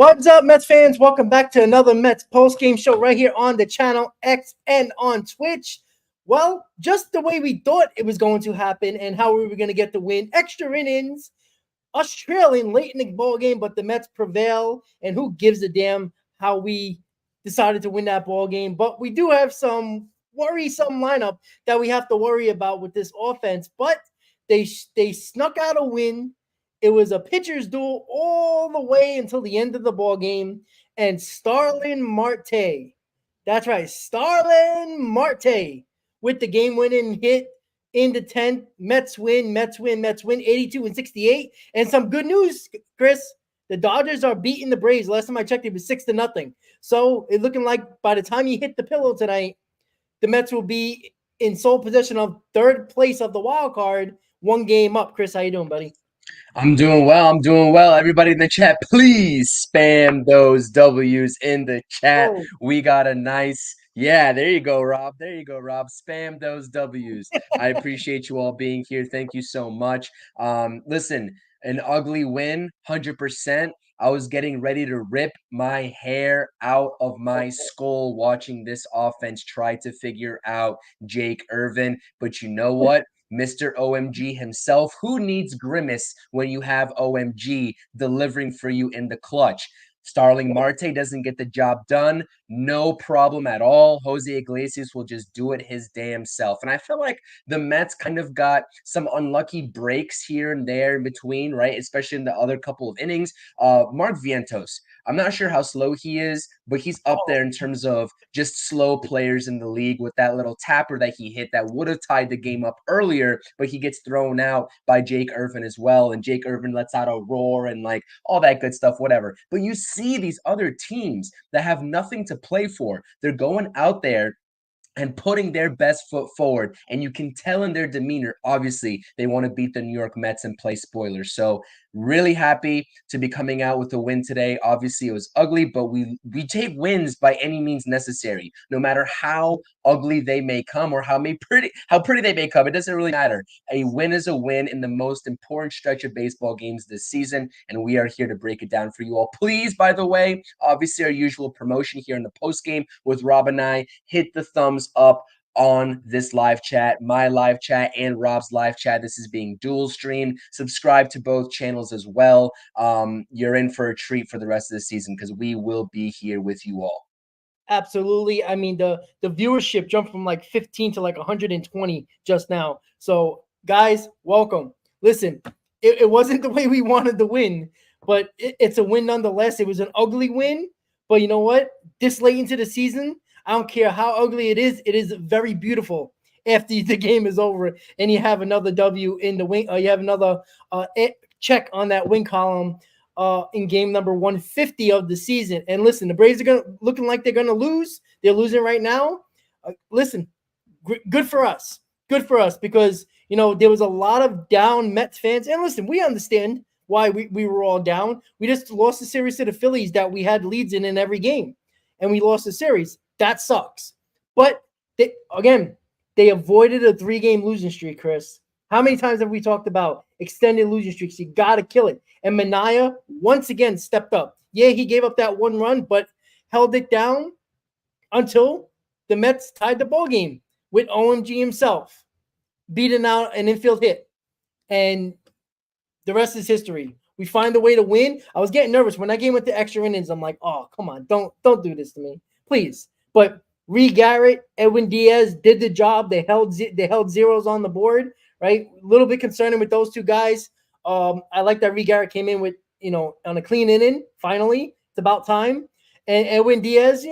What's up, Mets fans? Welcome back to another Mets postgame show right here on the channel X and on Twitch. Well, just the way we thought it was going to happen and how we were going to get the win. Extra innings, us trailing late in the ball game, but the Mets prevail. And who gives a damn how we decided to win that ball game? But we do have some worrisome lineup that we have to worry about with this offense. But they snuck out a win. It was a pitcher's duel all the way until the end of the ball game. And Starlin Marte, that's right, Starlin Marte with the game-winning hit in the 10th. Mets win, 82-68. And some good news, Chris. The Dodgers are beating the Braves. Last time I checked, it was 6-0. So it's looking like by the time you hit the pillow tonight, the Mets will be in sole possession of third place of the wild card, one game up. Chris, how you doing, buddy? I'm doing well. I'm doing well. Everybody in the chat, please spam those W's in the chat. Oh, We got a nice, yeah, there you go, Rob. There you go, Rob. Spam those W's. I appreciate you all being here. Thank you so much. Listen, an ugly win, 100%. I was getting ready to rip my hair out of my skull watching this offense try to figure out Jake Irvin. But you know what? Mr. OMG himself. Who needs Grimace when you have OMG delivering for you in the clutch? Starling Marte doesn't get the job done. No problem at all. Jose Iglesias will just do it his damn self. And I feel like the Mets kind of got some unlucky breaks here and there in between, right? Especially in the other couple of innings. Mark Vientos, I'm not sure how slow he is, but he's up there in terms of just slow players in the league with that little tapper that he hit that would have tied the game up earlier, but he gets thrown out by Jake Irvin as well. And Jake Irvin lets out a roar and like all that good stuff, whatever. But you see these other teams that have nothing to play for. They're going out there and putting their best foot forward. And you can tell in their demeanor, obviously, they want to beat the New York Mets and play spoilers. So really happy to be coming out with a win today. Obviously, it was ugly, but we take wins by any means necessary, no matter how ugly they may come or how pretty they may come. It doesn't really matter. A win is a win in the most important stretch of baseball games this season, and we are here to break it down for you all. Please, by the way, obviously our usual promotion here in the post game with Rob and I, hit the thumbs up on this live chat, my live chat and Rob's live chat. This is being dual streamed. Subscribe to both channels as well. You're in for a treat for the rest of the season because we will be here with you all. absolutely. I mean, the viewership jumped from like 15 to like 120 just now. So, guys, welcome. Listen, it wasn't the way we wanted to win, but it's a win nonetheless. It was an ugly win, but you know what? This late into the season, I don't care how ugly it is very beautiful after the game is over and you have another W in the win. You have another check on that win column in game number 150 of the season. And listen, the Braves are looking like they're gonna lose. They're losing right now. Listen, good for us. Good for us because you know there was a lot of down Mets fans. And listen, we understand why we were all down. We just lost the series to the Phillies that we had leads in every game, and we lost the series. That sucks. But they avoided a 3-game losing streak, Chris. How many times have we talked about extended losing streaks? You got to kill it. And Manaea once again stepped up. Yeah, he gave up that one run, but held it down until the Mets tied the ball game with OMG himself beating out an infield hit. And the rest is history. We find a way to win. I was getting nervous when that game went to extra innings. I'm like, oh, come on, don't do this to me, please. But Reed Garrett, Edwin Diaz did the job. They held zeros on the board, right? A little bit concerning with those two guys. I like that Reed Garrett came in with, on a clean inning. Finally, it's about time. And Edwin Diaz,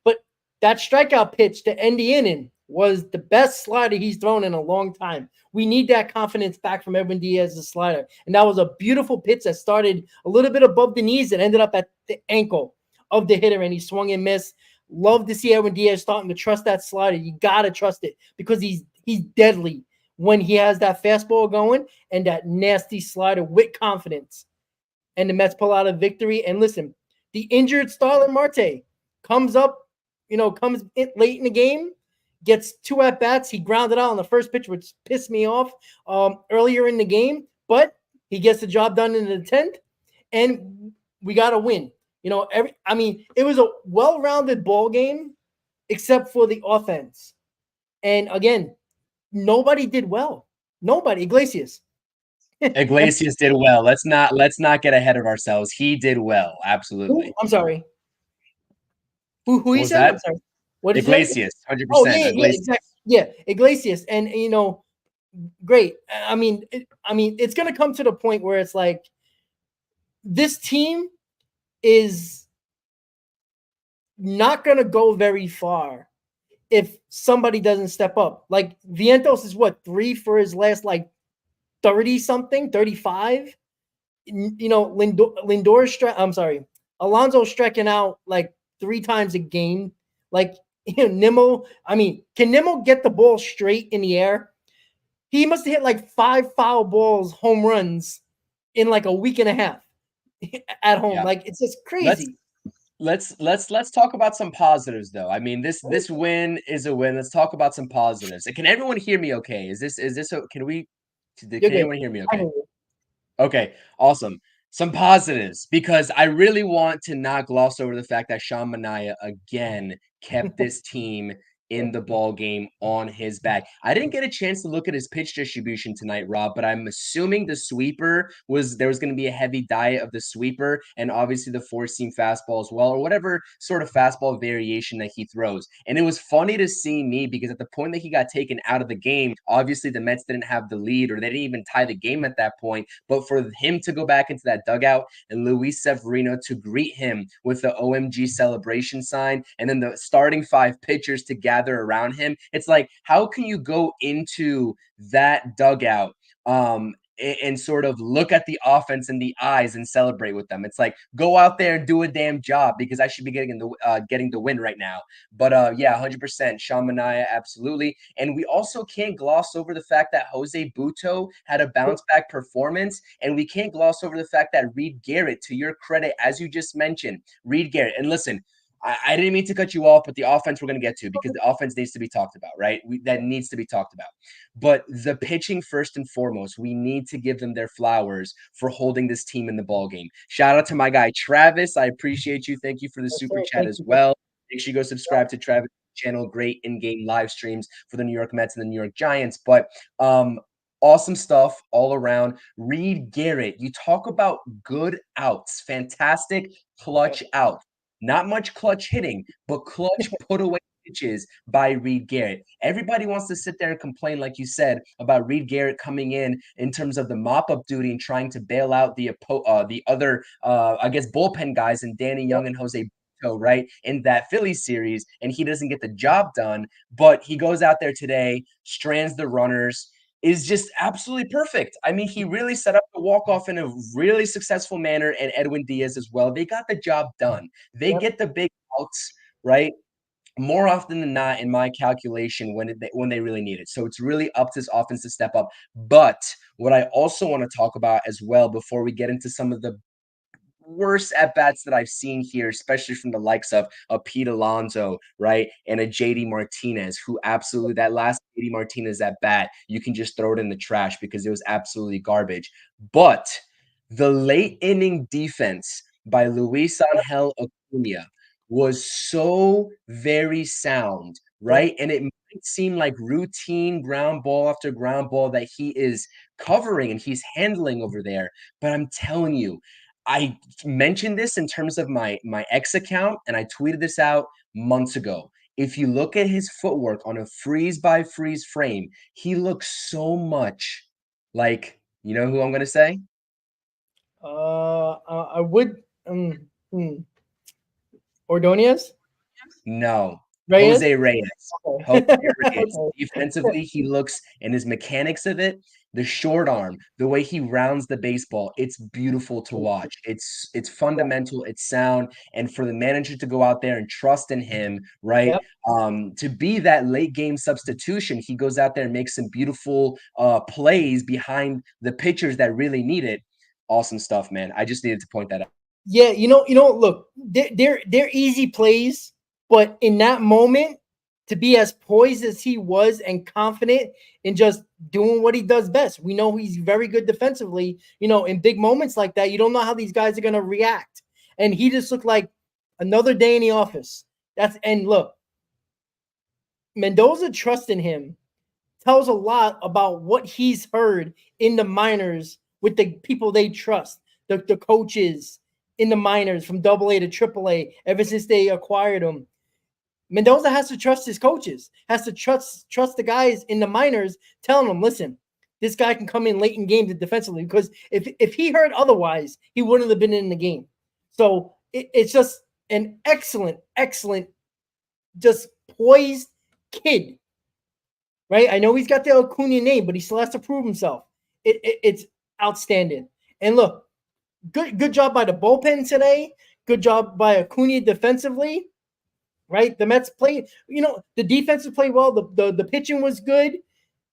but that strikeout pitch to end the inning was the best slider he's thrown in a long time. We need that confidence back from Edwin Diaz's slider. And that was a beautiful pitch that started a little bit above the knees and ended up at the ankle of the hitter, and he swung and missed. Love to see Edwin Diaz starting to trust that slider. You got to trust it because he's deadly when he has that fastball going and that nasty slider with confidence. And the Mets pull out a victory. And listen, the injured Starlin Marte comes in late in the game, gets 2 at-bats. He grounded out on the first pitch, which pissed me off earlier in the game, but he gets the job done in the 10th. And we got to win. It was a well-rounded ball game except for the offense. And again, nobody did well. Nobody. Iglesias. Iglesias did well. Let's not get ahead of ourselves. He did well. Absolutely. I'm sorry. Who What you was say? that? I'm sorry. What did you say? Iglesias, Oh 100%. yeah, yeah, Iglesias. exactly. Yeah, Iglesias, and great. It's gonna come to the point where it's like this team is not gonna go very far if somebody doesn't step up. Like Vientos is what 3 for his last like 30 something, 35. I'm sorry, Alonso striking out like 3 times a game. Like Nimmo, can Nimmo get the ball straight in the air? He must have hit like 5 foul balls, home runs in like a week and a half at home. Yeah. Like it's just Let's crazy. let's talk about some positives though. I mean, this win is a win. Let's talk about some positives. Can everyone hear me okay? Can You're good. anyone hear me I okay? know. Okay, awesome. Some positives because I really want to not gloss over the fact that Sean Manaea again kept this team in the ball game on his back. I didn't get a chance to look at his pitch distribution tonight, Rob, but I'm assuming the sweeper there was going to be a heavy diet of the sweeper and obviously the four-seam fastball as well, or whatever sort of fastball variation that he throws. And it was funny to see me because at the point that he got taken out of the game, obviously the Mets didn't have the lead or they didn't even tie the game at that point. But for him to go back into that dugout and Luis Severino to greet him with the OMG celebration sign and then the starting 5 pitchers to gather around him, it's like, how can you go into that dugout and sort of look at the offense in the eyes and celebrate with them? It's like, go out there and do a damn job because I should be getting the win right now. But yeah, 100%. Sean Manaea, absolutely. And we also can't gloss over the fact that Jose Butto had a bounce back performance. And we can't gloss over the fact that Reed Garrett, to your credit, as you just mentioned, Reed Garrett. And listen, I didn't mean to cut you off, but the offense we're going to get to because the offense needs to be talked about, right? That needs to be talked about. But the pitching, first and foremost, we need to give them their flowers for holding this team in the ball game. Shout out to my guy Travis. I appreciate you. Thank you for the super chat as well. Make sure you go subscribe to Travis' channel. Great in-game live streams for the New York Mets and the New York Giants. But awesome stuff all around. Reed Garrett, you talk about good outs, fantastic clutch out. Not much clutch hitting, but clutch put away pitches by Reed Garrett. Everybody wants to sit there and complain, like you said, about Reed Garrett coming in terms of the mop-up duty and trying to bail out the other, I guess, bullpen guys and Danny Young and Jose Butto, right, in that Phillies series, and he doesn't get the job done. But he goes out there today, strands the runners, is just absolutely perfect. I mean, he really set up the walk-off in a really successful manner, and Edwin Diaz as well. They got the job done. They get the big outs, right? More often than not, in my calculation, when they really need it. So it's really up to this offense to step up. But what I also want to talk about as well before we get into some of the worst at bats that I've seen here, especially from the likes of a Pete Alonso, right, and a JD Martinez, who absolutely that last JD Martinez at bat, you can just throw it in the trash because it was absolutely garbage. But the late inning defense by Luis Angel Acuna was so very sound, right? And it might seem like routine ground ball after ground ball that he is covering and he's handling over there. But I'm telling you, I mentioned this in terms of my X account, and I tweeted this out months ago. If you look at his footwork on a freeze by freeze frame, he looks so much like, you know who I'm going to say? I would. Ordonez? No, Reyes? Jose Reyes. Jose Okay. Reyes. Defensively, he looks and his mechanics of it, the short arm, the way he rounds the baseball, it's beautiful to watch. It's fundamental, it's sound, and for the manager to go out there and trust in him, right? Yep. To be that late game substitution, he goes out there and makes some beautiful plays behind the pitchers that really need it. Awesome stuff, man. I just needed to point that out. Yeah, look, they're easy plays, but in that moment, to be as poised as he was and confident in just doing what he does best. We know he's very good defensively. In big moments like that, you don't know how these guys are going to react. and he just looked like another day in the office. And look, Mendoza trusting him tells a lot about what he's heard in the minors with the people they trust, the coaches in the minors from AA to AAA ever since they acquired him. Mendoza has to trust his coaches, has to trust the guys in the minors, telling them, listen, this guy can come in late in games defensively, because if he heard otherwise, he wouldn't have been in the game. So it's just an excellent, just poised kid, right? I know he's got the Acuna name, but he still has to prove himself. It's outstanding. And look, good job by the bullpen today. Good job by Acuna defensively, right? The Mets played, the defense played well. The pitching was good.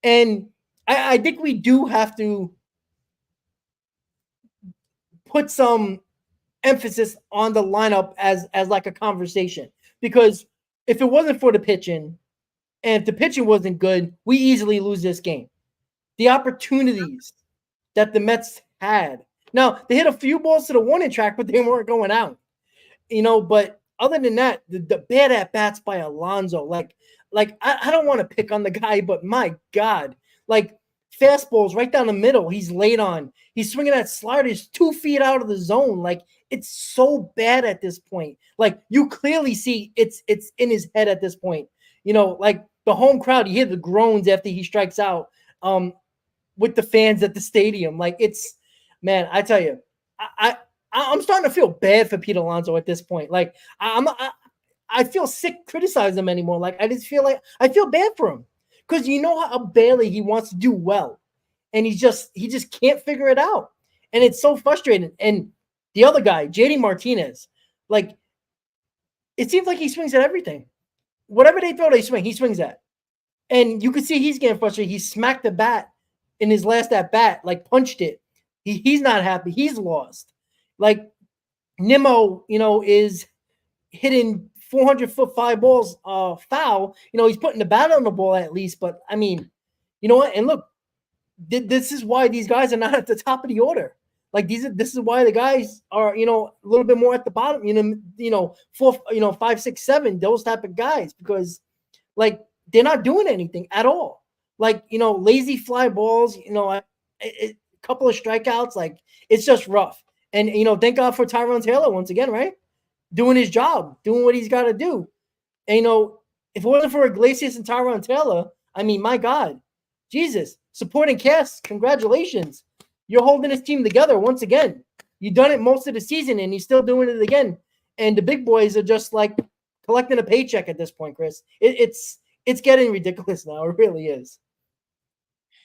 And I think we do have to put some emphasis on the lineup as like a conversation, because if it wasn't for the pitching, and if the pitching wasn't good, we easily lose this game. The opportunities that the Mets had. Now, they hit a few balls to the warning track, but they weren't going out. But other than that, the bad at-bats by Alonso, like I don't want to pick on the guy, but my God, like fastballs right down the middle, he's late on. He's swinging at sliders 2 feet out of the zone. Like, it's so bad at this point. Like, you clearly see it's in his head at this point. Like the home crowd, you hear the groans after he strikes out with the fans at the stadium. Like, it's, man, I tell you, I'm starting to feel bad for Pete Alonso at this point. Like, I feel sick criticizing him anymore. Like, I just feel like I feel bad for him, because how badly he wants to do well, and he just can't figure it out, and it's so frustrating. And the other guy, JD Martinez, like, it seems like he swings at everything. Whatever they throw, he swings at. And you can see he's getting frustrated. He smacked the bat in his last at bat, like punched it. He's not happy. He's lost. Like, Nimmo, is hitting 400-foot fly balls foul. He's putting the bat on the ball at least. But I mean, you know what? And look, this is why these guys are not at the top of the order. Like, this is why the guys are, a little bit more at the bottom, 4, 5, 6, 7, those type of guys, because like they're not doing anything at all. Like, lazy fly balls, a couple of strikeouts, like, it's just rough. And, thank God for Tyrone Taylor once again, right? Doing his job, doing what he's got to do. And, if it wasn't for Iglesias and Tyrone Taylor, I mean, my God, Jesus, supporting cast, congratulations. You're holding this team together once again. You've done it most of the season, and you're still doing it again. And the big boys are just like collecting a paycheck at this point, Chris. It's getting ridiculous now. It really is.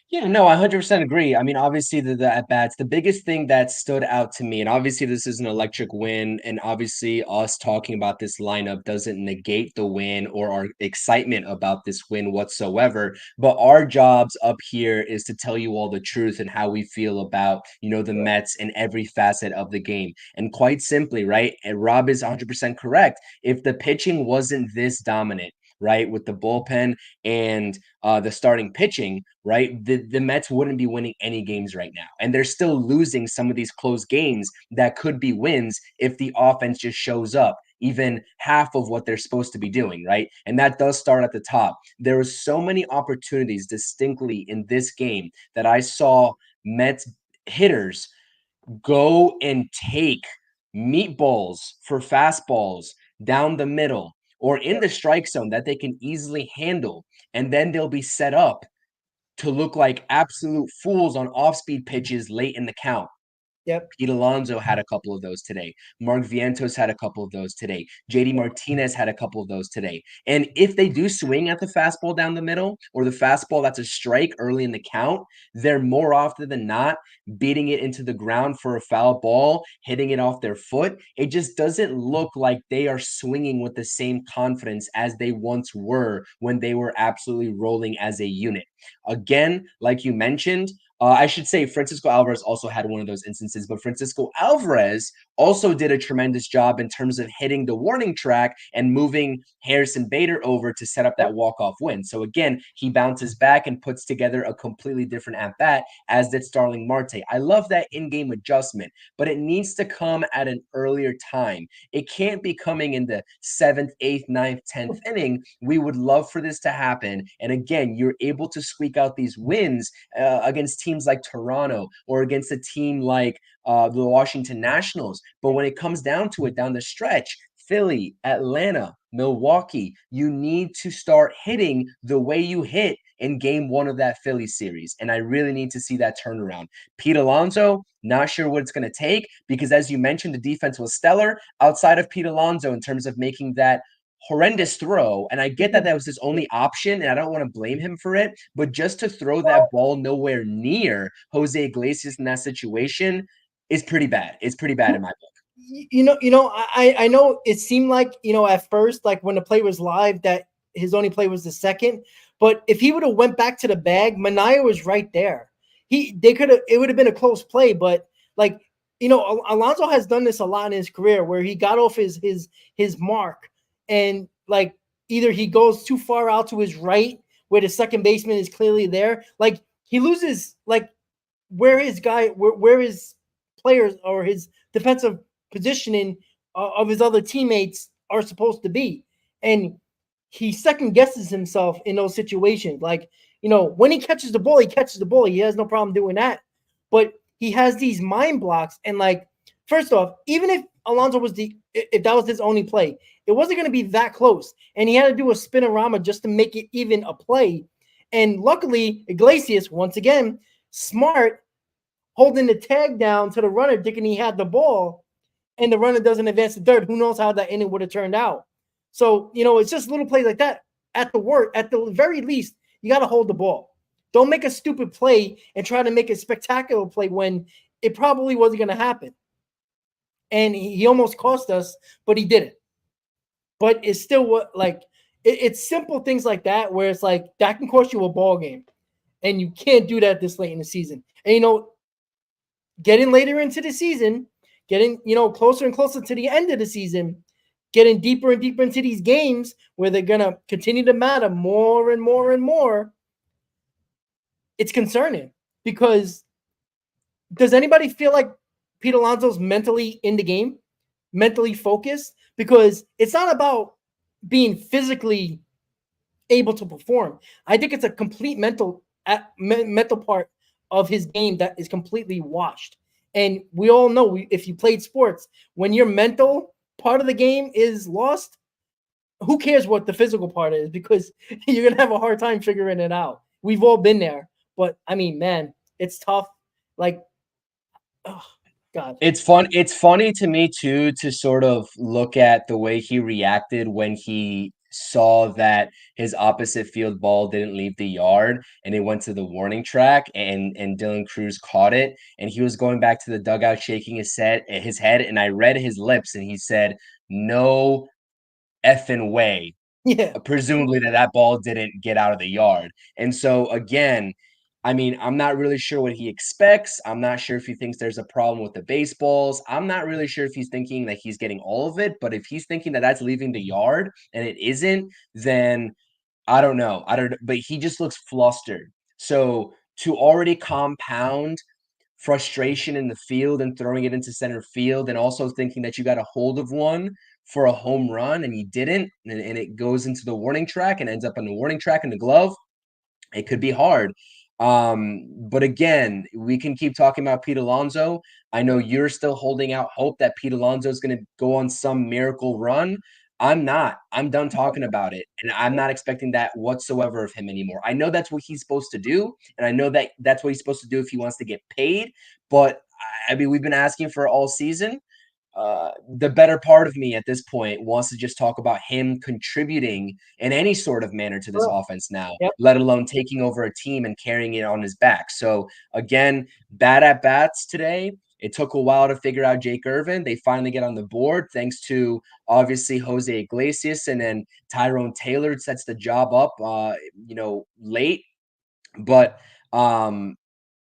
Yeah, no, I 100% agree. I mean, obviously the at-bats, the biggest thing that stood out to me, and obviously this is an electric win, and obviously us talking about this lineup doesn't negate the win or our excitement about this win whatsoever. But our jobs up here is to tell you all the truth and how we feel about, the Mets in every facet of the game. And quite simply, right? And Rob is 100% correct. If the pitching wasn't this dominant, right, with the bullpen and the starting pitching, right, the Mets wouldn't be winning any games right now. And they're still losing some of these close games that could be wins if the offense just shows up even half of what they're supposed to be doing, right? And that does start at the top. There were so many opportunities distinctly in this game that I saw Mets hitters go and take meatballs for fastballs down the middle or in the strike zone that they can easily handle. And then they'll be set up to look like absolute fools on off-speed pitches late in the count. Yep. Pete Alonso had a couple of those today. Mark Vientos had a couple of those today. JD Martinez had a couple of those today. And if they do swing at the fastball down the middle or the fastball that's a strike early in the count, they're more often than not beating it into the ground for a foul ball, hitting it off their foot. It just doesn't look like they are swinging with the same confidence as they once were when they were absolutely rolling as a unit. Again, like you mentioned, I should say Francisco Alvarez also had one of those instances, but Francisco Alvarez also did a tremendous job in terms of hitting the warning track and moving Harrison Bader over to set up that walk-off win. So again, he bounces back and puts together a completely different at-bat, as did Starling Marte. I love that in-game adjustment, but it needs to come at an earlier time. It can't be coming in the 7th, 8th, 9th, 10th inning. We would love for this to happen. And again, you're able to squeak out these wins against teams like Toronto or against a team like the Washington Nationals. But when it comes down to it, down the stretch, Philly, Atlanta, Milwaukee, you need to start hitting the way you hit in game one of that Philly series. And I really need to see that turnaround. Pete Alonso, not sure what it's going to take because, as you mentioned, the defense was stellar outside of Pete Alonso in terms of making that horrendous throw. And I get that that was his only option, and I don't want to blame him for it. But just to throw that ball nowhere near Jose Iglesias in that situation is pretty bad. It's pretty bad in my book. I know it seemed like, at first, like when the play was live, that his only play was the second. But if he would have went back to the bag, Manaea was right there. It would have been a close play, but like, Alonso has done this a lot in his career where he got off his mark, and like either he goes too far out to his right where the second baseman is clearly there, like he loses like where his players or his defensive positioning of his other teammates are supposed to be. And he second guesses himself in those situations. Like, when he catches the ball, he catches the ball. He has no problem doing that. But he has these mind blocks. And like, first off, even if Alonso if that was his only play, it wasn't going to be that close. And he had to do a spinorama just to make it even a play. And luckily, Iglesias, once again, smart, holding the tag down to the runner, thinking he had the ball, and the runner doesn't advance to third. Who knows how that inning would have turned out? So, it's just little plays like that. At the very least, you got to hold the ball. Don't make a stupid play and try to make a spectacular play when it probably wasn't going to happen. And he almost cost us, but he didn't. But it's still it's simple things like that where it's like that can cost you a ball game, and you can't do that this late in the season. And getting later into the season, getting closer and closer to the end of the season, getting deeper and deeper into these games where they're gonna continue to matter more and more and more, it's concerning. Because does anybody feel like Pete Alonso's mentally in the game, mentally focused? Because it's not about being physically able to perform. I think it's a complete mental part of his game that is completely washed. And we all know, if you played sports, when your mental part of the game is lost, who cares what the physical part is? Because you're going to have a hard time figuring it out. We've all been there. But, I mean, man, it's tough. Like, oh, God. It's fun. It's funny to me too to sort of look at the way he reacted when he saw that his opposite field ball didn't leave the yard and it went to the warning track and Dylan Cruz caught it and he was going back to the dugout shaking his head and I read his lips and he said, "No effing way." Yeah. Presumably that ball didn't get out of the yard. And so again, I mean, I'm not really sure what he expects. I'm not sure if he thinks there's a problem with the baseballs. I'm not really sure if he's thinking that he's getting all of it, but if he's thinking that that's leaving the yard and it isn't, then I don't know. But he just looks flustered. So to already compound frustration in the field and throwing it into center field and also thinking that you got a hold of one for a home run and you didn't and it goes into the warning track and ends up on the warning track in the glove, it could be hard. But again, we can keep talking about Pete Alonso. I know you're still holding out hope that Pete Alonso is going to go on some miracle run. I'm not. I'm done talking about it, and I'm not expecting that whatsoever of him anymore. I know that's what he's supposed to do, and I know that that's what he's supposed to do if he wants to get paid. But I mean, we've been asking for all season. The better part of me at this point wants to just talk about him contributing in any sort of manner to this offense now, Yep. let alone taking over a team and carrying it on his back. So again, bad at bats today. It took a while to figure out Jake Irvin. They finally get on the board thanks to obviously Jose Iglesias, and then Tyrone Taylor sets the job up, late. But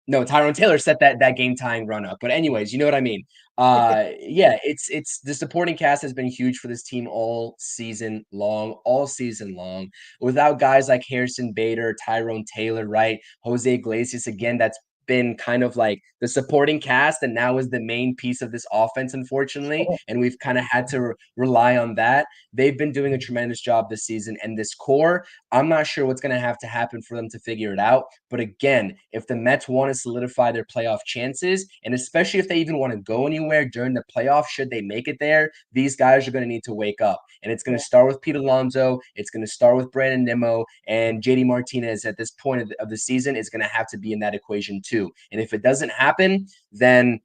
No, Tyrone Taylor set that game tying run up. But anyways, you know what I mean. Yeah, it's the supporting cast has been huge for this team all season long, all season long. Without guys like Harrison Bader, Tyrone Taylor, right? Jose Iglesias again, that's been kind of like the supporting cast and now is the main piece of this offense, unfortunately. And we've kind of had to rely on that. They've been doing a tremendous job this season. And this core, I'm not sure what's going to have to happen for them to figure it out. But again, if the Mets want to solidify their playoff chances, and especially if they even want to go anywhere during the playoffs, should they make it there, these guys are going to need to wake up. And it's going to start with Pete Alonso. It's going to start with Brandon Nimmo, and JD Martinez at this point of the season is going to have to be in that equation too. And if it doesn't happen, then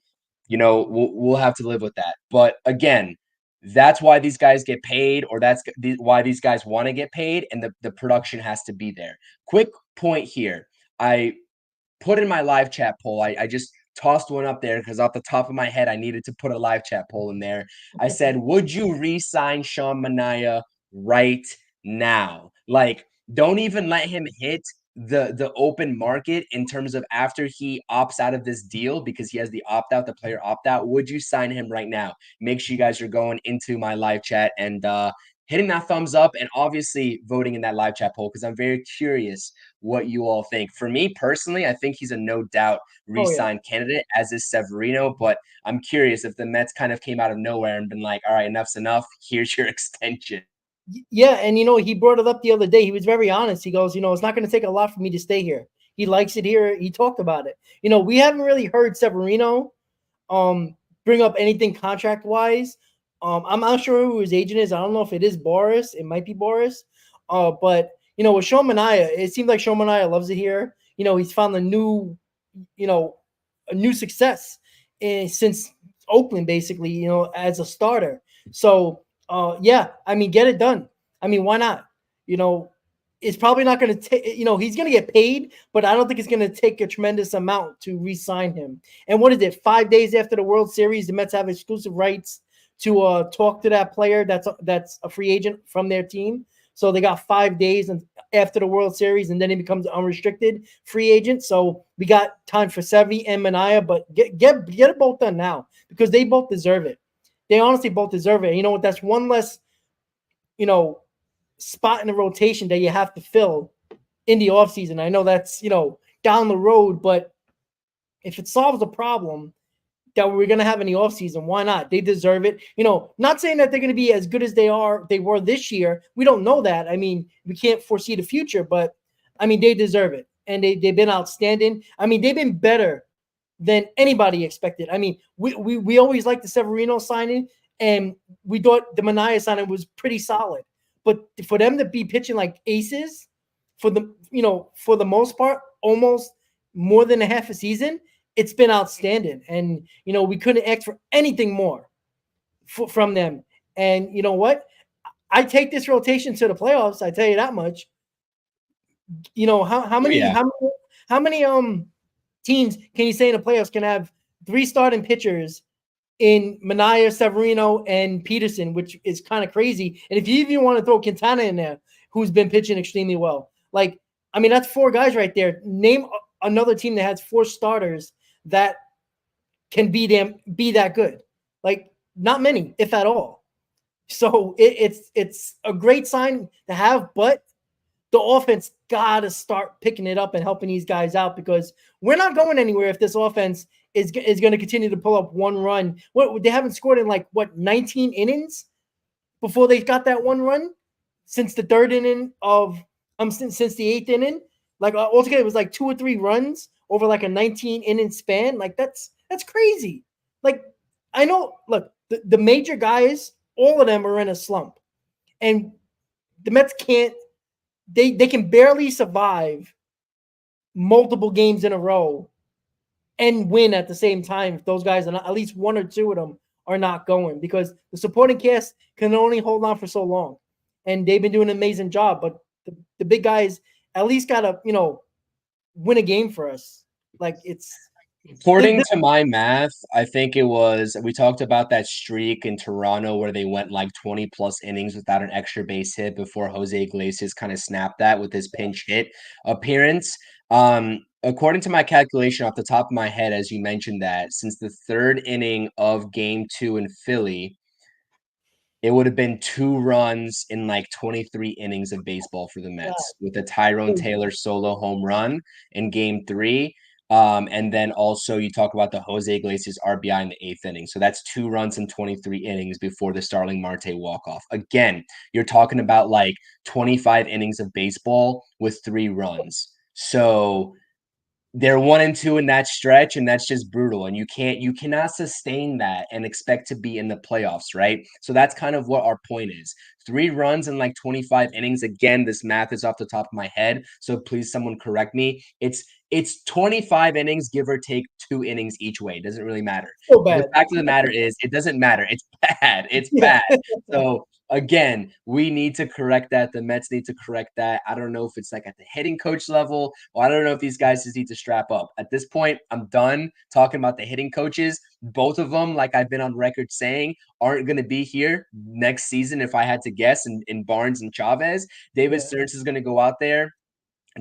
we'll have to live with that. But again, that's why these guys get paid, or that's why these guys want to get paid, and the production has to be there. Quick point here. I put in my live chat poll. I just tossed one up there because off the top of my head, I needed to put a live chat poll in there. I said, would you re-sign Sean Manaea right now? Like, don't even let him hit the open market in terms of after he opts out of this deal because he has the opt-out, the player opt-out. Would you sign him right now? Make sure you guys are going into my live chat and hitting that thumbs up and obviously voting in that live chat poll because I'm very curious what you all think. For me personally, I think he's a no doubt re-sign candidate, as is Severino. But I'm curious if the Mets kind of came out of nowhere and been like, all right, enough's enough. Here's your extension. Yeah, and he brought it up the other day. He was very honest. He goes, it's not going to take a lot for me to stay here. He likes it here. He talked about it. We haven't really heard Severino bring up anything contract wise. I'm not sure who his agent is. I don't know if it is Boris. It might be Boris. But with Sean Manaea, it seems like Sean Manaea loves it here. He's found a new success since Oakland, basically. As a starter. So yeah, I mean, get it done. I mean, why not? It's probably not going to take. He's going to get paid, but I don't think it's going to take a tremendous amount to re-sign him. And what is it? 5 days after the World Series, the Mets have exclusive rights to talk to that player that's a free agent from their team. So they got 5 days after the World Series, and then he becomes an unrestricted free agent. So we got time for Sevy and Manaea, but get it both done now because they both deserve it. They honestly both deserve it. You know what? That's one less, spot in the rotation that you have to fill in the offseason. I know that's, down the road, but if it solves a problem that we're going to have in the offseason, why not? They deserve it. Not saying that they're going to be as good as they were this year. We don't know that. I mean, we can't foresee the future, but I mean, they deserve it. And they've been outstanding. I mean, they've been better than anybody expected. I mean, we always liked the Severino signing, and we thought the Manaea signing was pretty solid. But for them to be pitching like aces for the most part, almost more than a half a season, it's been outstanding. And we couldn't ask for anything more from them. And you know what? I take this rotation to the playoffs. I tell you that much. How many teams can you say in the playoffs can have 3 starting pitchers in Manaea, Severino, and Peterson, which is kind of crazy. And if you even want to throw Quintana in there, who's been pitching extremely well, I mean, that's 4 guys right there. Name another team that has 4 starters that can be that good. Not many, if at all. So it's a great sign to have, but the offense got to start picking it up and helping these guys out because we're not going anywhere if this offense is going to continue to pull up 1 run. They haven't scored in 19 innings before they got that 1 run since the 3rd inning of since the 8th inning. Altogether it was 2 or 3 runs over a 19 inning span. That's crazy. I know. Look, the major guys, all of them are in a slump, and the Mets can't. They can barely survive multiple games in a row and win at the same time if those guys are not, at least 1 or 2 of them are not going, because the supporting cast can only hold on for so long. And they've been doing an amazing job, but the big guys at least got to, win a game for us. According to my math, I think it was, we talked about that streak in Toronto where they went 20 plus innings without an extra base hit before Jose Iglesias kind of snapped that with his pinch hit appearance. according to my calculation off the top of my head, as you mentioned that, since the third inning of game 2 in Philly, it would have been 2 runs in like 23 innings of baseball for the God, Mets with a Tyrone crazy. Taylor solo home run in game 3. And then also you talk about the Jose Iglesias RBI in the 8th inning. So that's 2 runs in 23 innings before the Starling Marte walk-off. Again, you're talking about like 25 innings of baseball with 3 runs. So they're 1-2 in that stretch, and that's just brutal. And you cannot sustain that and expect to be in the playoffs, right? So that's kind of what our point is. 3 runs in like 25 innings. Again, this math is off the top of my head, so please someone correct me. It's 25 innings, give or take 2 innings each way. It doesn't really matter. So The bad. fact of the matter is, it doesn't matter. It's bad. It's Yeah. bad. So again, we need to correct that. The Mets need to correct that. I don't know if it's like at the hitting coach level, or I don't know if these guys just need to strap up. At this point, I'm done talking about the hitting coaches. Both of them, like I've been on record saying, aren't going to be here next season if I had to guess, in Barnes and Chavez. David Yeah. Stearns is going to go out there,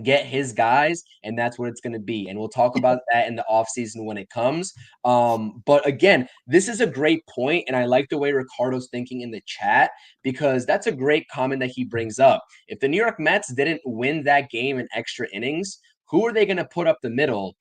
get his guys, and that's what it's going to be, and we'll talk about that in the offseason when it comes. But again, this is a great point, and I like the way Ricardo's thinking in the chat, because that's a great comment that he brings up. If the New York Mets didn't win that game in extra innings, who are they going to put up the middle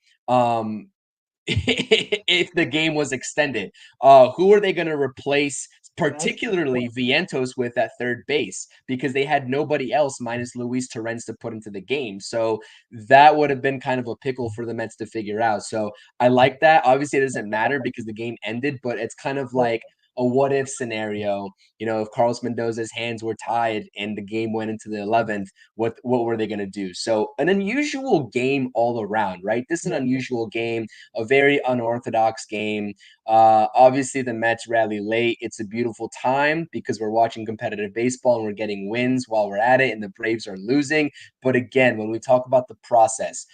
if the game was extended? Who are they going to replace, particularly Vientos, with at third base? Because they had nobody else minus Luis Torrens to put into the game. So that would have been kind of a pickle for the Mets to figure out. So I like that. Obviously, it doesn't matter because the game ended, but it's kind of like a what if scenario. If Carlos Mendoza's hands were tied and the game went into the 11th, what were they going to do? So an unusual game all around, right? This is an Yeah. unusual game, a very unorthodox game. Obviously, the Mets rally late. It's a beautiful time because we're watching competitive baseball and we're getting wins while we're at it, and the Braves are losing. But again, when we talk about the process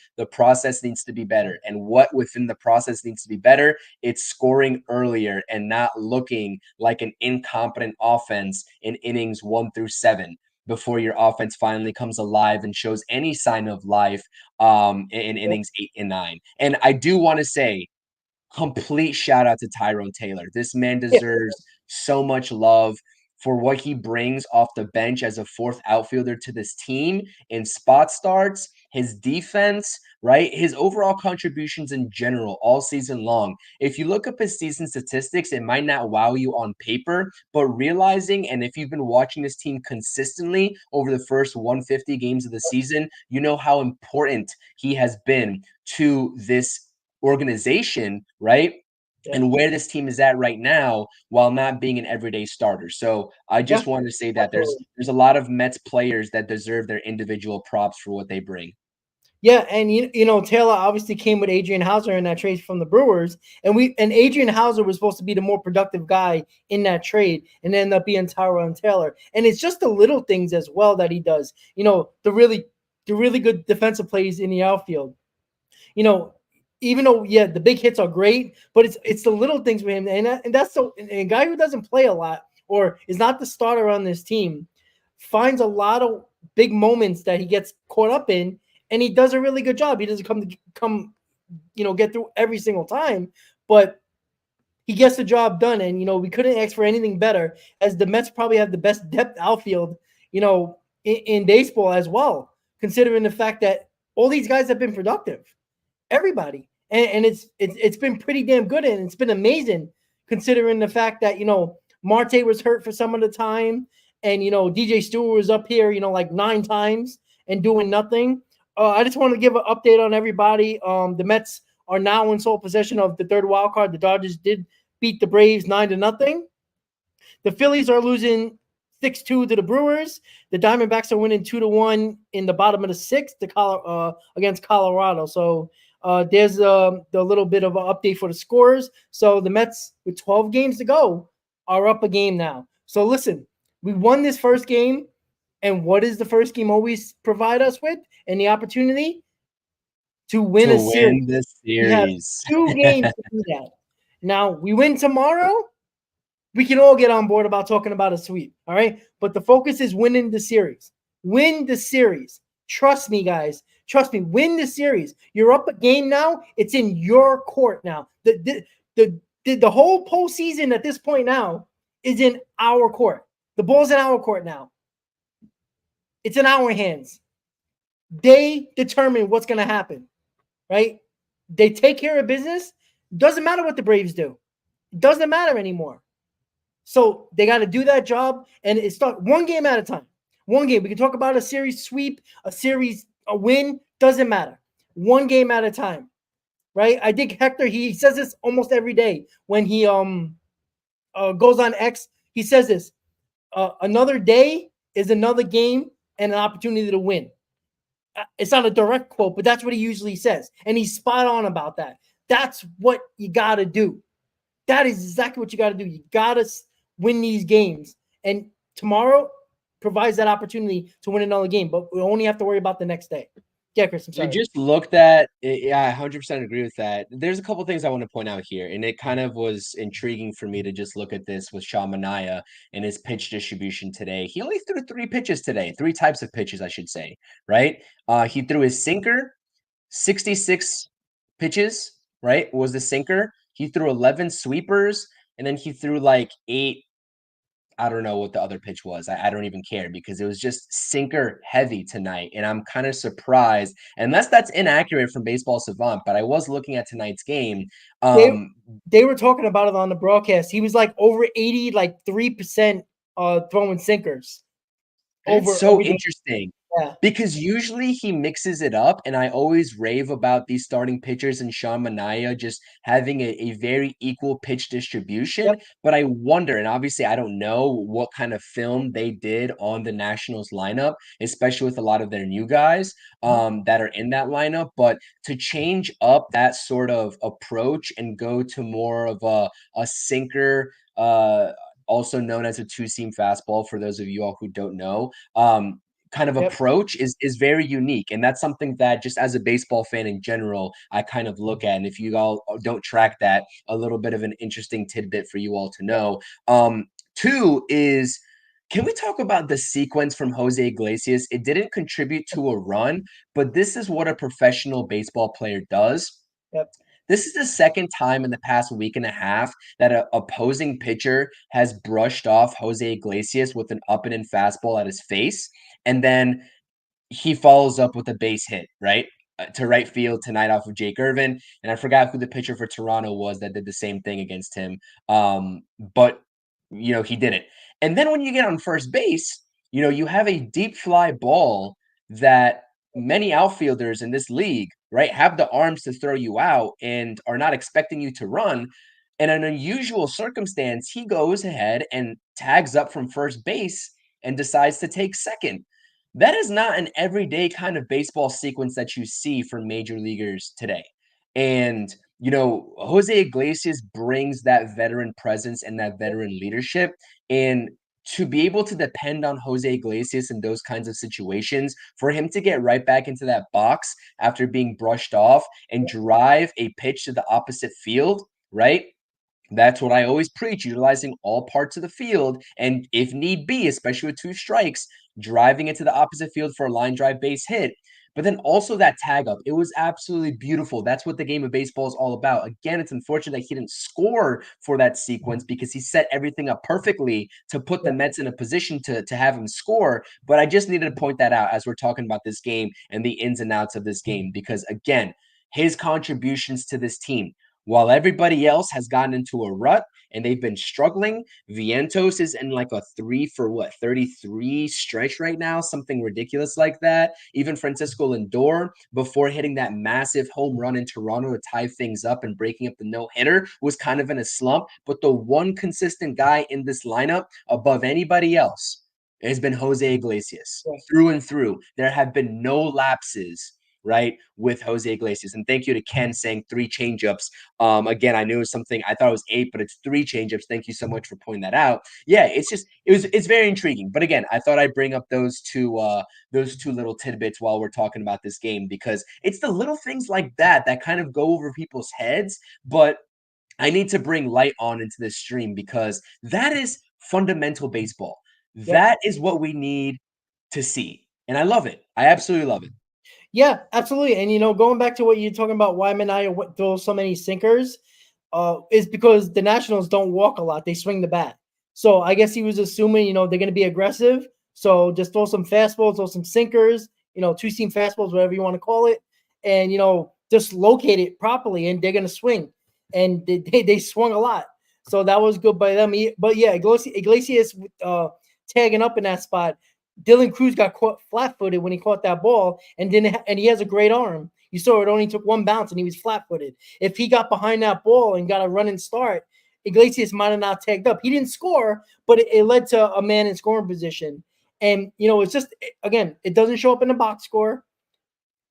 needs to be better. And what within the process needs to be better? It's scoring earlier and not looking like an incompetent offense in innings 1 through 7 before your offense finally comes alive and shows any sign of life in innings 8 and 9. And I do want to say, complete shout out to Tyrone Taylor. This man Yeah. deserves so much love for what he brings off the bench as a fourth outfielder to this team in spot starts, his defense, right? His overall contributions in general all season long. If you look up his season statistics, it might not wow you on paper, but realizing, and if you've been watching this team consistently over the first 150 games of the season, you know how important he has been to this organization, right? Yeah. And where this team is at right now, while not being an everyday starter. So I Yeah. just want to say that there's Absolutely. there's a lot of Mets players that deserve their individual props for what they bring. Yeah, and Taylor obviously came with Adrian Hauser in that trade from the Brewers, and Adrian Hauser was supposed to be the more productive guy in that trade, and ended up being Tyrone Taylor. And it's just the little things as well that he does. The really good defensive plays in the outfield. You know, Even though the big hits are great, but it's the little things with him, and that's a guy who doesn't play a lot or is not the starter on this team finds a lot of big moments that he gets caught up in, and he does a really good job. He doesn't get through every single time, but he gets the job done. And we couldn't ask for anything better, as the Mets probably have the best depth outfield, in baseball as well, considering the fact that all these guys have been productive. Everybody, and it's been pretty damn good, and it's been amazing considering the fact that Marte was hurt for some of the time, and DJ Stewart was up here like 9 times and doing nothing. I just want to give an update on everybody. The Mets are now in sole possession of the third wild card. The Dodgers did beat the Braves 9-0. The Phillies are losing 6-2 to the Brewers. The Diamondbacks are winning 2-1 in the bottom of the sixth against Colorado. So there's the little bit of an update for the scores. So the Mets, with 12 games to go, are up a game now. So listen, we won this first game, and what does the first game always provide us with? And the opportunity to win To a series. win the We have series. 2 games to do that. Now, we win tomorrow, we can all get on board about talking about a sweep. All right. But the focus is winning the series. Win the series. Trust me, guys. Trust me, win the series. You're up a game now. It's in your court now. The whole postseason at this point now is in our court. The ball's in our court now. It's in our hands. They determine what's going to happen, right? They take care of business. Doesn't matter what the Braves do. It doesn't matter anymore. So they got to do that job, and it starts one game at a time. One game. We can talk about a series sweep, a win. Doesn't matter. One game at a time, right? I think Hector, he says this almost every day when he goes on X. He says this, another day is another game and an opportunity to win. It's not a direct quote, but that's what he usually says. And he's spot on about that. That's what you got to do. That is exactly what you got to do. You got to win these games. And tomorrow provides that opportunity to win another game, but we only have to worry about the next day. Yeah, Chris, I'm sorry. I just looked at it. Yeah, I 100% agree with that. There's a couple things I want to point out here, and it kind of was intriguing for me to just look at this with Sean Manaea and his pitch distribution today. He only threw 3 pitches today, 3 types of pitches, I should say, right? He threw his sinker, 66 pitches, right? Was the sinker. He threw 11 sweepers, and then he threw like 8. I don't know what the other pitch was. I don't even care because it was just sinker heavy tonight. And I'm kind of surprised, unless that's inaccurate from Baseball Savant, but I was looking at tonight's game. They were talking about it on the broadcast. He was like over 80, like 3% throwing sinkers. It's so interesting. Yeah. Because usually he mixes it up, and I always rave about these starting pitchers and Sean Manaea just having a very equal pitch distribution. Yep. But I wonder, and obviously I don't know what kind of film they did on the Nationals lineup, especially with a lot of their new guys that are in that lineup. But to change up that sort of approach and go to more of a sinker, also known as a two-seam fastball, for those of you all who don't know, kind of approach is very unique. And that's something that, just as a baseball fan in general, I kind of look at. And if you all don't track that, a little bit of an interesting tidbit for you all to know. 2 is, can we talk about the sequence from Jose Iglesias? It didn't contribute to a run, but this is what a professional baseball player does. Yep. This is the second time in the past week and a half that an opposing pitcher has brushed off Jose Iglesias with an up and in fastball at his face. And then he follows up with a base hit, right? To right field tonight off of Jake Irvin. And I forgot who the pitcher for Toronto was that did the same thing against him. But, he did it. And then when you get on first base, you have a deep fly ball that many outfielders in this league, right, have the arms to throw you out and are not expecting you to run. In an unusual circumstance, he goes ahead and tags up from first base and decides to take second. That is not an everyday kind of baseball sequence that you see from major leaguers today. And, Jose Iglesias brings that veteran presence and that veteran leadership. And to be able to depend on Jose Iglesias in those kinds of situations, for him to get right back into that box after being brushed off and drive a pitch to the opposite field, right? That's what I always preach, utilizing all parts of the field. And if need be, especially with 2 strikes, driving it to the opposite field for a line drive base hit. But then also that tag up. It was absolutely beautiful. That's what the game of baseball is all about. Again, it's unfortunate that he didn't score for that sequence because he set everything up perfectly to put the Mets in a position to have him score. But I just needed to point that out as we're talking about this game and the ins and outs of this game, because again, his contributions to this team, while everybody else has gotten into a rut and they've been struggling, Vientos is in like a 33 stretch right now, something ridiculous like that. Even Francisco Lindor, before hitting that massive home run in Toronto to tie things up and breaking up the no-hitter, was kind of in a slump. But the one consistent guy in this lineup above anybody else has been Jose Iglesias through and through. There have been no lapses, right, with Jose Iglesias. And thank you to Ken saying 3 changeups. Again, I knew it was something, I thought it was 8, but it's 3 changeups. Thank you so much for pointing that out. Yeah, it's very intriguing. But again, I thought I'd bring up those two little tidbits while we're talking about this game, because it's the little things like that kind of go over people's heads. But I need to bring light on into this stream, because that is fundamental baseball. That is what we need to see. And I love it. I absolutely love it. Yeah, absolutely. And going back to what you're talking about, why Minaya throws so many sinkers, is because the Nationals don't walk a lot; they swing the bat. So I guess he was assuming, they're going to be aggressive. So just throw some fastballs, throw some sinkers, two seam fastballs, whatever you want to call it, and just locate it properly, and they're going to swing. And they swung a lot, so that was good by them. But yeah, Iglesias tagging up in that spot. Dylan Cruz got caught flat-footed when he caught that ball, and he has a great arm. You saw it only took one bounce, and he was flat-footed. If he got behind that ball and got a running start, Iglesias might have not tagged up. He didn't score, but it led to a man in scoring position. And it's just, again, it doesn't show up in the box score.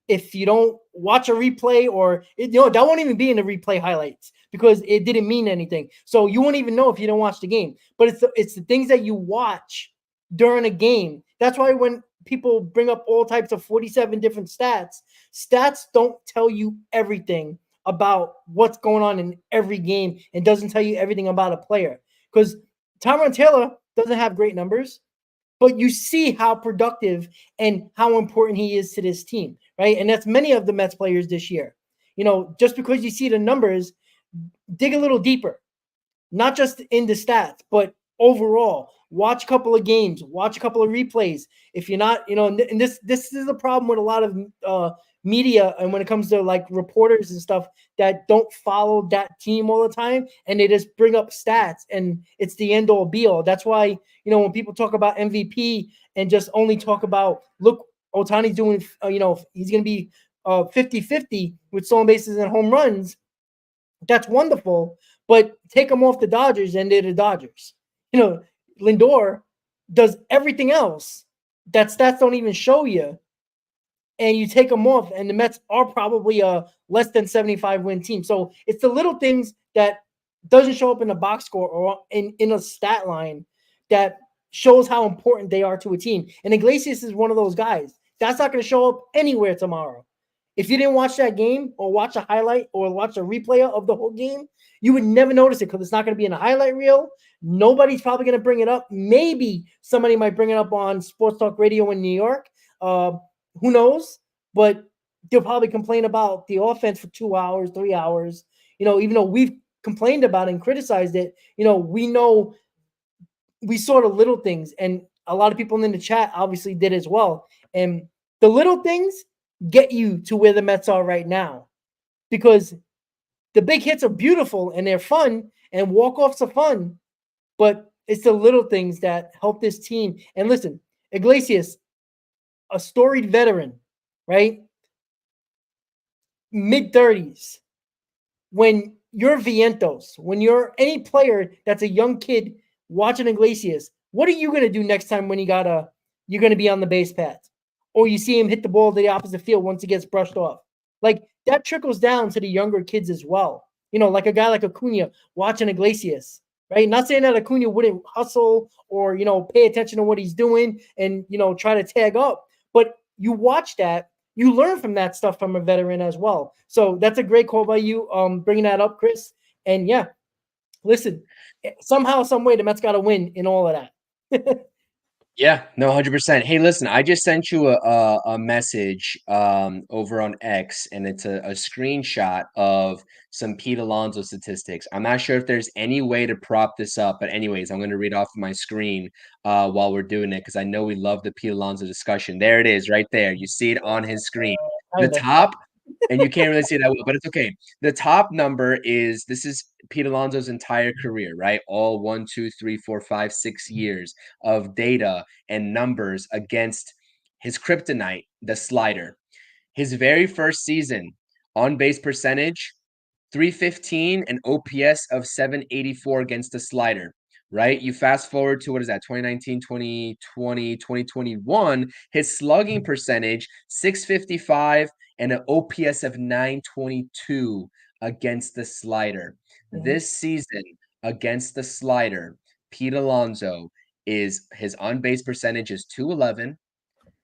If you don't watch a replay, or that won't even be in the replay highlights because it didn't mean anything. So you won't even know if you don't watch the game. But it's the things that you watch during a game. That's why when people bring up all types of 47 different stats don't tell you everything about what's going on in every game, and doesn't tell you everything about a player. Because Tyrone Taylor doesn't have great numbers, but you see how productive and how important he is to this team, right? And that's many of the Mets players this year. Just because you see the numbers, dig a little deeper, not just in the stats, but overall. Watch a couple of games, watch a couple of replays. If you're not, and this is a problem with a lot of media, and when it comes to like reporters and stuff that don't follow that team all the time, and they just bring up stats, and it's the end all be all. That's why when people talk about MVP and just only talk about, look, Otani's doing, he's going to be 50-50 with stolen bases and home runs. That's wonderful, but take them off the Dodgers, and they're the Dodgers. Lindor does everything else that stats don't even show you, and you take them off, and the Mets are probably a less than 75 win team. So it's the little things that doesn't show up in the box score or in a stat line that shows how important they are to a team. And Iglesias is one of those guys. That's not going to show up anywhere tomorrow. If you didn't watch that game, or watch a highlight, or watch a replay of the whole game, you would never notice it because it's not going to be in a highlight reel. Nobody's probably going to bring it up. Maybe somebody might bring it up on Sports Talk Radio in New York. Who knows? But they'll probably complain about the offense for 2 hours, 3 hours. Even though we've complained about it and criticized it, we know we saw the little things, and a lot of people in the chat obviously did as well. And the little things get you to where the Mets are right now, because the big hits are beautiful and they're fun, and walk-offs are fun, but it's the little things that help this team. And listen, Iglesias, a storied veteran, right? Mid-30s. When you're Vientos, when you're any player that's a young kid watching Iglesias, what are you going to do next time when you're going to be on the base path, or you see him hit the ball to the opposite field once he gets brushed off? Like, that trickles down to the younger kids as well. Like a guy like Acuna watching Iglesias, right? Not saying that Acuna wouldn't hustle or, pay attention to what he's doing and, try to tag up, but you watch that, you learn from that stuff from a veteran as well. So that's a great call by you, bringing that up, Chris. And yeah, listen, somehow, some way, the Mets got to win in all of that. Yeah, no, 100%. Hey, listen, I just sent you a message over on X, and it's a screenshot of some Pete Alonso statistics. I'm not sure if there's any way to prop this up, but anyways, I'm going to read off my screen while we're doing it, because I know we love the Pete Alonso discussion. There it is, right there. You see it on his screen. The top, and you can't really see that well, but it's okay. The top number this is Pete Alonso's entire career, right? All 1, 2, 3, 4, 5, 6 years of data and numbers against his kryptonite, the slider. His very first season, on base percentage, 315, and OPS of 784 against the slider, right? You fast forward to, what is that, 2019, 2020, 2021, his slugging percentage, 655, and an OPS of 922 against the slider. This season, against the slider, Pete Alonso his on base percentage is 211,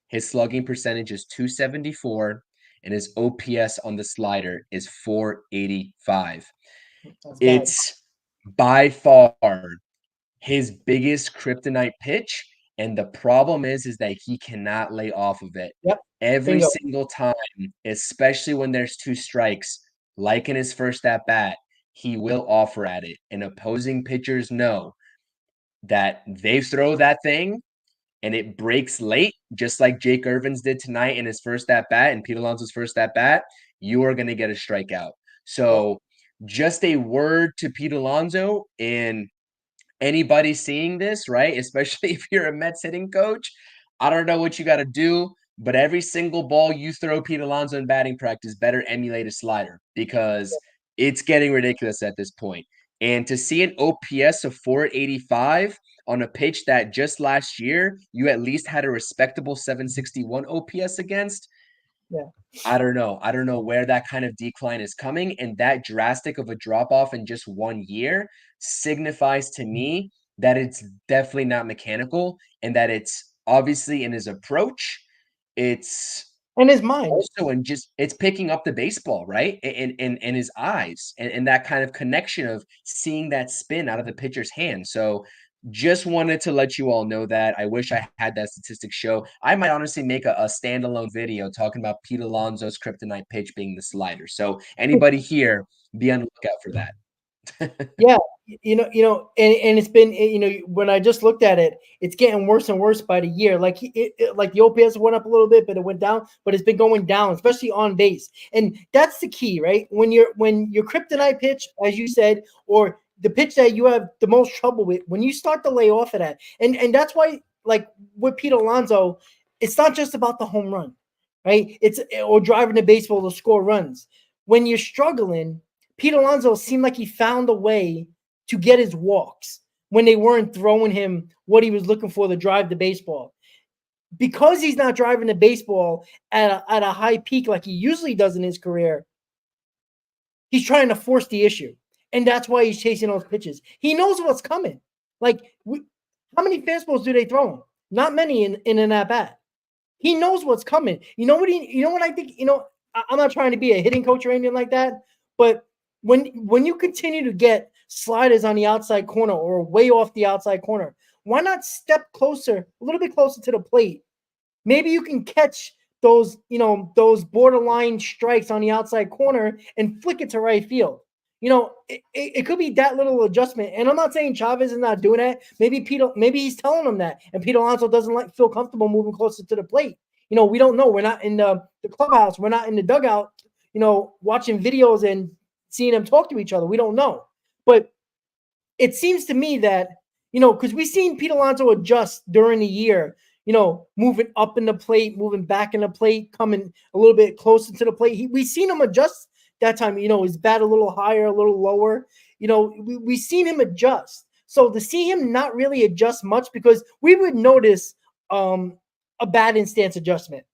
his slugging percentage is 274, and his OPS on the slider is 485. It's by far his biggest kryptonite pitch, And the problem is that he cannot lay off of it. Yep. Every Bingo. single time, especially when there's 2 strikes, like in his first at bat, he will offer at it. And opposing pitchers know that they throw that thing and it breaks late, just like Jake Irvin's did tonight in his first at bat and Pete Alonso's first at bat, you are going to get a strikeout. So, just a word to Pete Alonso and anybody seeing this, right? Especially if you're a Mets hitting coach, I don't know what you got to do, but every single ball you throw Pete Alonso in batting practice better emulate a slider because it's getting ridiculous at this point. And to see an OPS of 485 on a pitch that just last year you at least had a respectable 761 OPS against, Yeah. I don't know. I don't know where that kind of decline is coming. And that drastic of a drop off in just 1 year signifies to me that it's definitely not mechanical and that it's obviously in his approach. It's And his mind. also in just it's picking up the baseball, right? In his eyes and that kind of connection of seeing that spin out of the pitcher's hand. So just wanted to let you all know that. I wish I had that statistic show. I might honestly make a standalone video talking about Pete Alonso's kryptonite pitch being the slider. So anybody here, be on the lookout for that. Yeah, and it's been, when I just looked at it, it's getting worse and worse by the year. Like like the OPS went up a little bit, but it went down. But it's been going down, especially on base, and that's the key, right? When your kryptonite pitch, as you said, or the pitch that you have the most trouble with, when you start to lay off of that, and that's why, like with Pete Alonso, it's not just about the home run, right? It's or driving the baseball to score runs. When you're struggling, Pete Alonso seemed like he found a way to get his walks when they weren't throwing him what he was looking for to drive the baseball. Because he's not driving the baseball at a high peak like he usually does in his career, he's trying to force the issue. And that's why he's chasing those pitches. He knows what's coming. Like, how many fastballs do they throw him? Not many in an at-bat. He knows what's coming. You know what I think, I'm not trying to be a hitting coach or anything like that, but when you continue to get sliders on the outside corner or way off the outside corner, why not step closer, a little bit closer to the plate? Maybe you can catch those borderline strikes on the outside corner and flick it to right field. It could be that little adjustment. And I'm not saying Chavez is not doing that. Maybe he's telling him that, and Pete Alonso doesn't feel comfortable moving closer to the plate. We don't know. We're not in the clubhouse. We're not in the dugout, watching videos and seeing them talk to each other. We don't know. But it seems to me that, because we've seen Pete Alonso adjust during the year, moving up in the plate, moving back in the plate, coming a little bit closer to the plate. We've seen him adjust that time, his bat a little higher, a little lower. We've seen him adjust. So to see him not really adjust much, because we would notice a batting stance adjustment,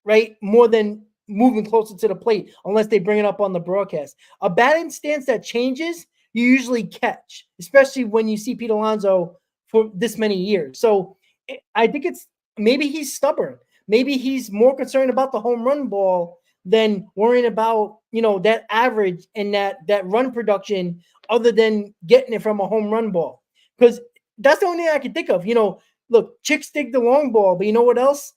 right? More than moving closer to the plate, unless they bring it up on the broadcast. A batting stance that changes, you usually catch, especially when you see Pete Alonso for this many years. So I think it's maybe he's stubborn. Maybe he's more concerned about the home run ball than worrying about, that average and that run production, other than getting it from a home run ball. Because that's the only thing I can think of. Look, chicks dig the long ball, but you know what else?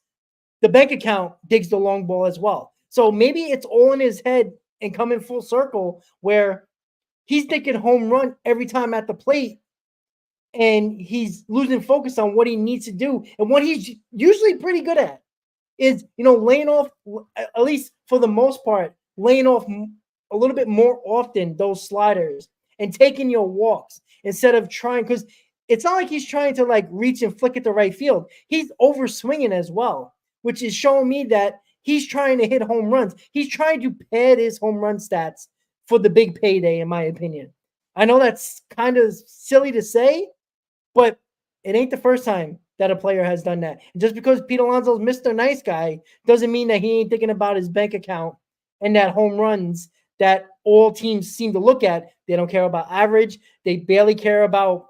The bank account digs the long ball as well. So maybe it's all in his head and coming full circle where he's thinking home run every time at the plate, and he's losing focus on what he needs to do. And what he's usually pretty good at is, laying off, at least for the most part, laying off a little bit more often those sliders and taking your walks instead of trying, because it's not like he's trying to reach and flick it to right field. He's over swinging as well, which is showing me that he's trying to hit home runs. He's trying to pad his home run stats for the big payday, in my opinion. I know that's kind of silly to say, but it ain't the first time that a player has done that. And just because Pete Alonso's Mr. Nice Guy doesn't mean that he ain't thinking about his bank account and that home runs that all teams seem to look at. They don't care about average. They barely care about,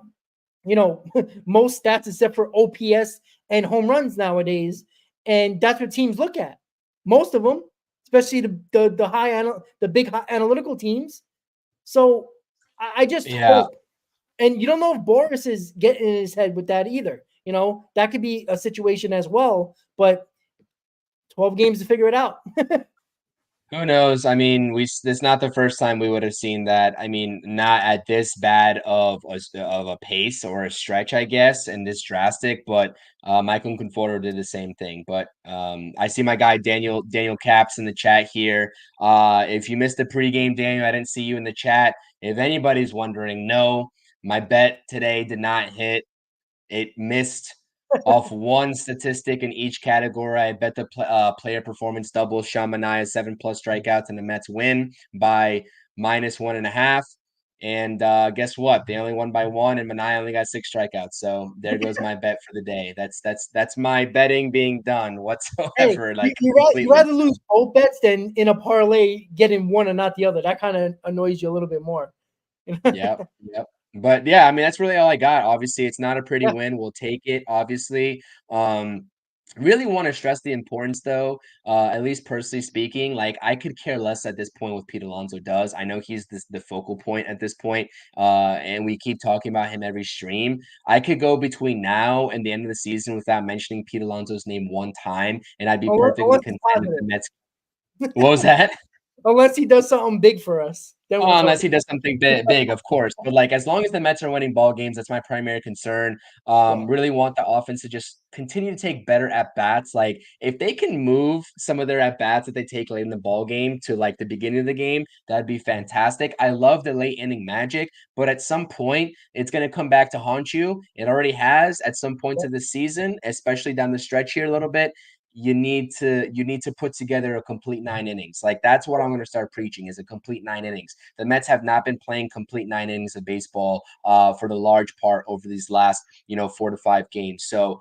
most stats except for OPS and home runs nowadays. And that's what teams look at. Most of them, especially the big high analytical teams. So I just hope. And you don't know if Boris is getting in his head with that either. that could be a situation as well. But 12 games to figure it out. Who knows? I mean, it's not the first time we would have seen that. I mean, not at this bad of a pace or a stretch, I guess, and this drastic. But Michael Conforto did the same thing. But I see my guy Daniel Caps in the chat here. If you missed the pregame, Daniel, I didn't see you in the chat. If anybody's wondering, no, my bet today did not hit. It missed off one statistic in each category. I bet the player performance double, Sean Manaea 7+ strikeouts, and the Mets win by -1.5. And guess what? They only won by 1, and Manaea only got 6 strikeouts. So there goes my bet for the day. That's my betting being done Hey, whatsoever. you, Like you, ra- you completely. rather lose both bets than in a parlay getting one and not the other. That kind of annoys you a little bit more. Yep, yep. But yeah, I mean, that's really all I got. Obviously, it's not a pretty Yeah. win. We'll take it, obviously. Really want to stress the importance, though, at least personally speaking, like I could care less at this point what Pete Alonso does. I know he's the focal point at this point, and we keep talking about him every stream. I could go between now and the end of the season without mentioning Pete Alonso's name one time, and I'd be perfectly Unless it's content if the positive. Mets. What was that? Unless he does something big for us, then we'll Oh, talk. unless he does something big, of course. But like, as long as the Mets are winning ball games, that's my primary concern. Yeah. Really want the offense to just continue to take better at bats. Like, if they can move some of their at bats that they take late in the ball game to like the beginning of the game, that'd be fantastic. I love the late inning magic, but at some point, it's going to come back to haunt you. It already has at some points of the season, especially down the stretch here a little bit. You need to put together a complete 9 innings. Like that's what I'm going to start preaching is a complete 9 innings. The Mets have not been playing complete 9 innings of baseball for the large part over these last 4 to 5 games. So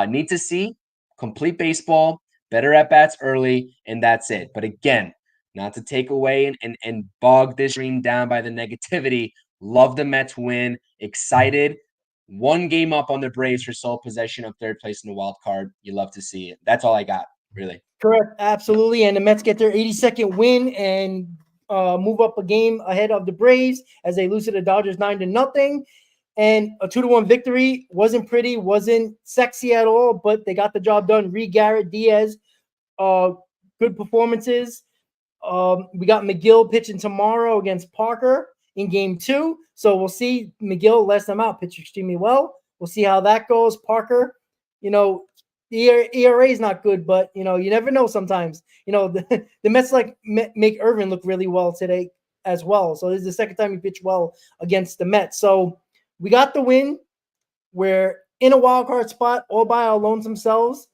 need to see complete baseball, better at bats early, and that's it. But again, not to take away and bog this stream down by the negativity. Love the Mets win. Excited. One game up on the Braves for sole possession of third place in the wild card. You love to see it. That's all I got, really. Correct. Absolutely. And the Mets get their 82nd win and move up a game ahead of the Braves as they lose to the Dodgers 9-0. And a 2-1 victory wasn't pretty, wasn't sexy at all, but they got the job done. Reed, Garrett, Diaz, good performances. We got McGill pitching tomorrow against Parker in game 2. So we'll see. McGill last time out, pitched extremely well. We'll see how that goes. Parker, the ERA is not good, but you never know sometimes. The Mets make Irvin look really well today as well. So this is the second time he pitched well against the Mets. So we got the win. We're in a wild card spot all by our lonesome selves.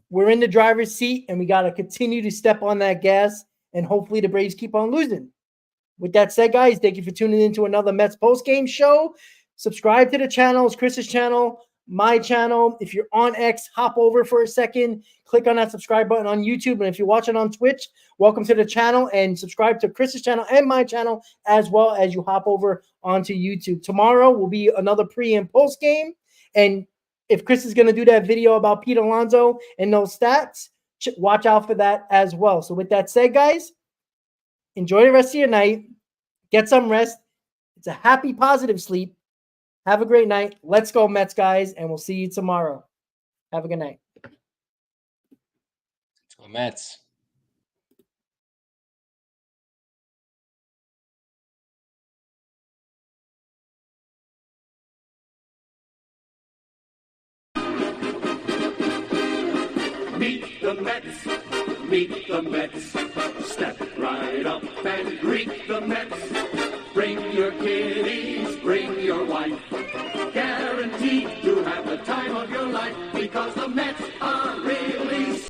We're in the driver's seat, and we got to continue to step on that gas, and hopefully the Braves keep on losing. With that said, guys, thank you for tuning in to another Mets postgame show. Subscribe to the channel. It's Chris's channel, my channel. If you're on X, hop over for a second. Click on that subscribe button on YouTube. And if you're watching on Twitch, welcome to the channel. And subscribe to Chris's channel and my channel as well as you hop over onto YouTube. Tomorrow will be another pre- and post-game. And if Chris is going to do that video about Pete Alonso and those stats, watch out for that as well. So with that said, guys, enjoy the rest of your night. Get some rest. It's a happy, positive sleep. Have a great night. Let's go, Mets, guys, and we'll see you tomorrow. Have a good night. Let's go, Mets. Meet the Mets, meet the Mets. Step right up and greet the Mets. Bring your kiddies, bring your wife. Guaranteed to have the time of your life because the Mets